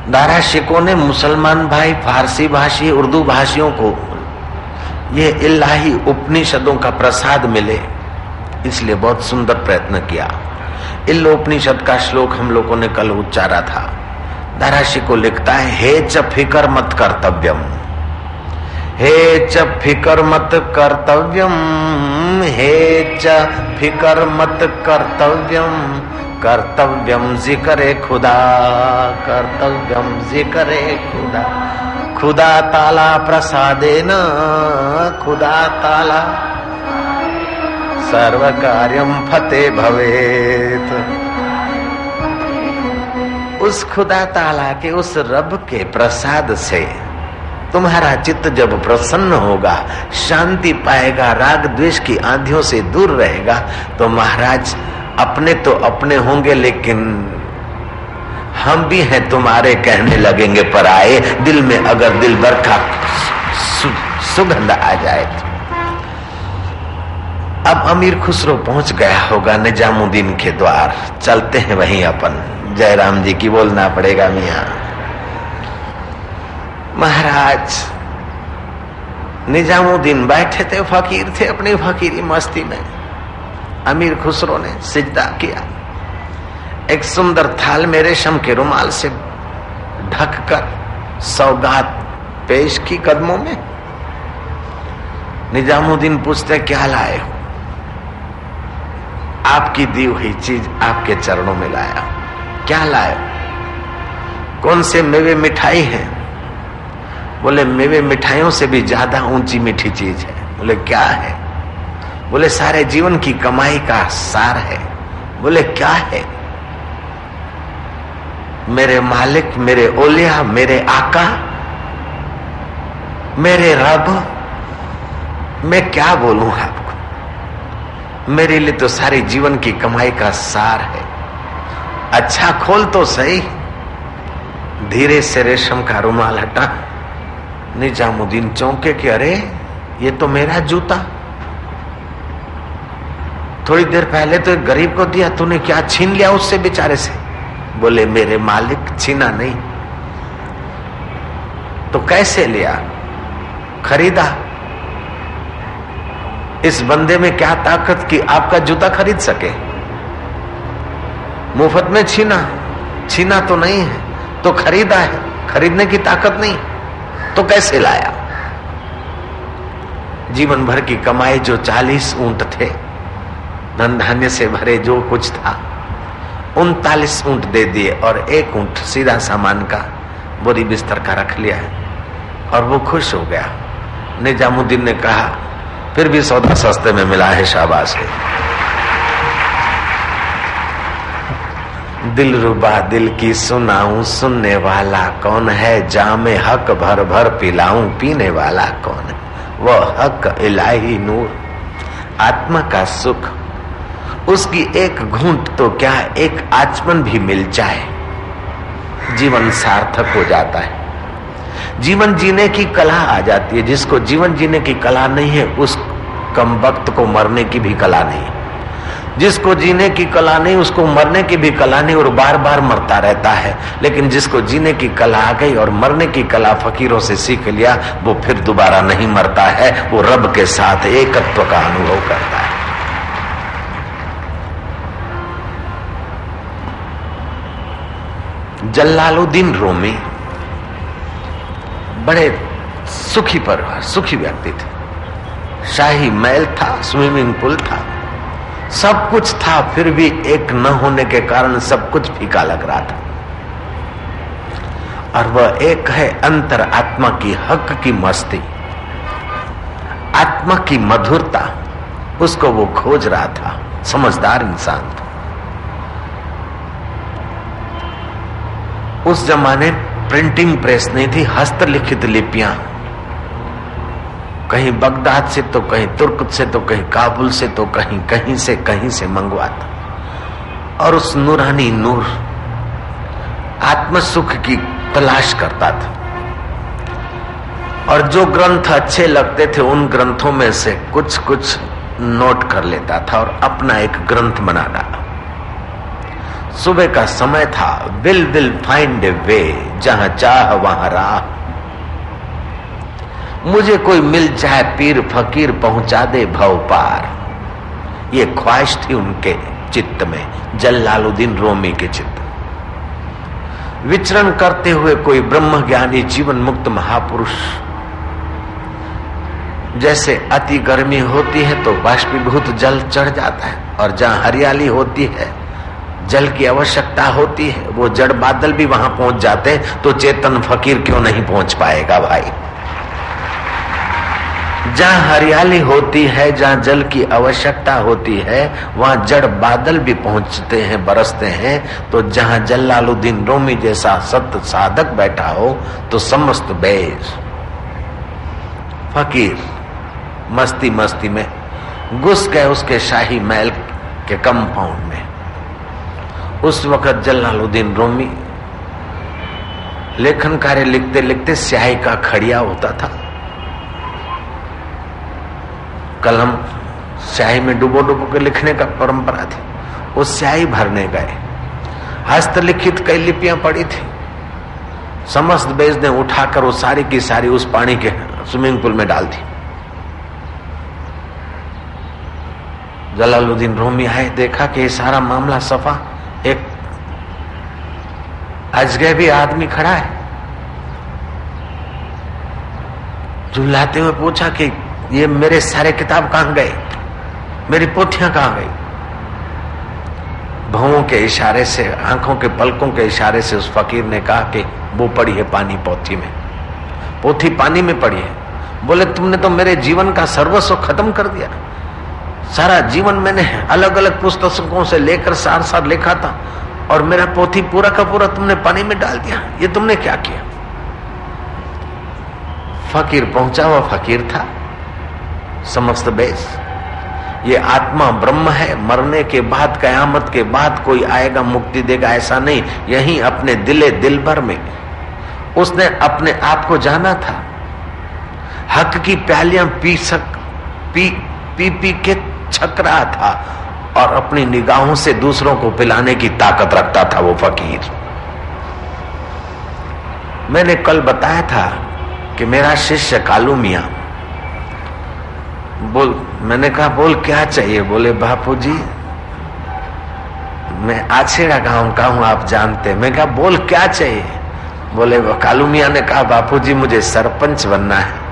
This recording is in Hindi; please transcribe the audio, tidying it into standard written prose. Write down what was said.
दारा शिकोह ने मुसलमान भाई, फारसी भाषी, उर्दू भाषियों को ये इलाही उपनिषदों का प्रसाद मिले, इसलिए बहुत सुंदर प्रयत्न किया। इल्लोपनिषद का श्लोक हम लोगों ने कल उच्चारा था। दारा शिकोह लिखता है, हे च फिकर मत कर्तव्यम, हे च फिकर मत कर्तव्यम, हे च फिकर मत कर्तव्यम, कर्तव्यम जिक्रे खुदा, कर्तव्यम जिक्रे खुदा, खुदा ताला प्रसादेन, खुदा ताला सर्व कार्यम फते भवेत। उस खुदा ताला के, उस रब के प्रसाद से तुम्हारा चित्त जब प्रसन्न होगा, शांति पाएगा, राग द्वेष की आंधियों से दूर रहेगा, तो महाराज अपने तो अपने होंगे, लेकिन हम भी हैं तुम्हारे कहने लगेंगे पराए। दिल में अगर दिल भर का सुगंध आ जाए तो। अब अमीर खुसरो पहुंच गया होगा निजामुद्दीन के द्वार, चलते हैं वहीं अपन। जयराम जी की बोलना पड़ेगा मियां। महाराज निजामुद्दीन बैठे थे, फकीर थे, अपनी फकीरी मस्ती में। अमीर खुसरो ने सिजदा किया, एक सुंदर थाल में रेशम के रुमाल से ढककर सौगात पेश की कदमों में। निजामुद्दीन पूछते, क्या लाए हो? आपकी दी हुई चीज आपके चरणों में लाया। क्या लाए? कौन से मेवे मिठाई है? बोले मेवे मिठाइयों से भी ज्यादा ऊंची मीठी चीज है। बोले क्या है? बोले सारे जीवन की कमाई का सार है। बोले क्या है? मेरे मालिक, मेरे ओलिया, मेरे आका, मेरे रब, मैं क्या बोलूं आपको? मेरे लिए तो सारे जीवन की कमाई का सार है। अच्छा खोल तो सही। धीरे से रेशम का रुमाल हटा। निजामुद्दीन चौंके कि अरे ये तो मेरा जूता, थोड़ी देर पहले तो एक गरीब को दिया, तूने क्या छीन लिया उससे बेचारे से? बोले मेरे मालिक, छीना नहीं तो कैसे लिया? खरीदा। इस बंदे में क्या ताकत कि आपका जूता खरीद सके? मुफ्त में छीना? छीना तो नहीं है, तो खरीदा है, खरीदने की ताकत नहीं तो कैसे लाया? जीवन भर की कमाई जो 40 ऊंट थे, धन धान्य से भरे जो कुछ था, 39 ऊंट दे दिए और 1 ऊंट सीधा सामान का बोरी बिस्तर का रख लिया है और वो खुश हो गया। निजामुद्दीन ने कहा फिर भी सौदा सस्ते में मिला है, शाबाश है। दिल रुबा दिल की सुनाऊं, सुनने वाला कौन है? जामे हक भर भर पिलाऊं, पीने वाला कौन है? वो हक इलाही नूर, आत्मा का सुख। उसकी एक घूंट तो क्या, एक आचमन भी मिल जाए, जीवन सार्थक हो जाता है। जीवन जीने की कला आ जाती है। जिसको जीवन जीने की कला नहीं है, उस कमबख्त को मरने की भी कला नहीं। जिसको जीने की कला नहीं, उसको मरने की भी कला नहीं, और बार बार मरता रहता है। लेकिन जिसको जीने की कला आ गई और मरने की कला फकीरों से सीख लिया, वो फिर दोबारा नहीं मरता है, वो रब के साथ एकत्व का अनुभव करता है। जलालुद्दीन रूमी बड़े सुखी परिवार, सुखी व्यक्ति थे। शाही महल था, स्विमिंग पूल था, सब कुछ था, फिर भी एक न होने के कारण सब कुछ फीका लग रहा था। और वह एक है अंतर आत्मा की हक की मस्ती, आत्मा की मधुरता, उसको वो खोज रहा था। समझदार इंसान था। उस जमाने प्रिंटिंग प्रेस नहीं थी, हस्तलिखित लिपियां कहीं बगदाद से तो कहीं तुर्क से तो कहीं काबुल से तो कहीं से मंगवाता। और उस नूरानी नूर आत्म सुख की तलाश करता था। और जो ग्रंथ अच्छे लगते थे उन ग्रंथों में से कुछ कुछ नोट कर लेता था और अपना एक ग्रंथ बना डाला। सुबह का समय था। विल फाइंड ए वे, जहां चाह वहां राह। मुझे कोई मिल जाए पीर फकीर, पहुंचा दे भव पार। ये ख्वाहिश थी उनके चित्त में, जलालुद्दीन रूमी के चित्त। विचरण करते हुए कोई ब्रह्म ज्ञानी जीवन मुक्त महापुरुष, जैसे अति गर्मी होती है तो बाष्पीभूत जल चढ़ जाता है, और जहां हरियाली होती है, जल की आवश्यकता होती है, वो जड़ बादल भी वहां पहुंच जाते हैं, तो चेतन फकीर क्यों नहीं पहुंच पाएगा भाई। जहां हरियाली होती है, जहां जल की आवश्यकता होती है, वहां जड़ बादल भी पहुंचते हैं, बरसते हैं। तो जहां जलालुद्दीन रूमी जैसा सत्य साधक बैठा हो, तो समस्त बेज फकीर मस्ती मस्ती में घुस गए उसके शाही महल के कंपाउंड में। उस वक्त जलालुद्दीन रूमी लेखन कार्य लिखते लिखते स्याही का खड़िया होता था, कलम स्याही में डुबो डुबो के लिखने का परंपरा थी। वो स्याही भरने गए, हस्तलिखित कई लिपियां पड़ी थी। समस्त बेज ने उठाकर वो सारी की सारी उस पानी के स्विमिंग पूल में डाल दी। जलालुद्दीन रूमी आए, देखा कि ये सारा मामला सफा। एक अजगैबी आदमी खड़ा है, झुल्लाते हुए पूछा कि ये मेरे सारे किताब कहां गए, मेरी पोथियां कहां गई। भवों के इशारे से, आंखों के पलकों के इशारे से उस फकीर ने कहा कि वो पड़ी है पानी पोथी में, पोथी पानी में पड़ी है। बोले तुमने तो मेरे जीवन का सर्वस्व खत्म कर दिया। सारा जीवन मैंने अलग अलग पुस्तकों से लेकर सार सार लिखा था, और मेरा पोथी पूरा का पूरा तुमने पानी में डाल दिया। ये तुमने क्या किया। फकीर पहुंचा हुआ फकीर था। समस्त बेस, ये आत्मा ब्रह्म है, मरने के बाद, कयामत के बाद कोई आएगा मुक्ति देगा ऐसा नहीं। यहीं अपने दिल भर में उसने अपने आप को जाना था। हक की प्यालियां पी के छक रहा था, और अपनी निगाहों से दूसरों को पिलाने की ताकत रखता था वो फकीर। मैंने कल बताया था कि मेरा शिष्य कालू मियां, बोल, मैंने कहा बोल क्या चाहिए। बोले बापूजी मैं आछेड़ा गांव का हूं, आप जानते। मैं कहा बोल क्या चाहिए। बोले कालू मियां ने कहा बापूजी मुझे सरपंच बनना है।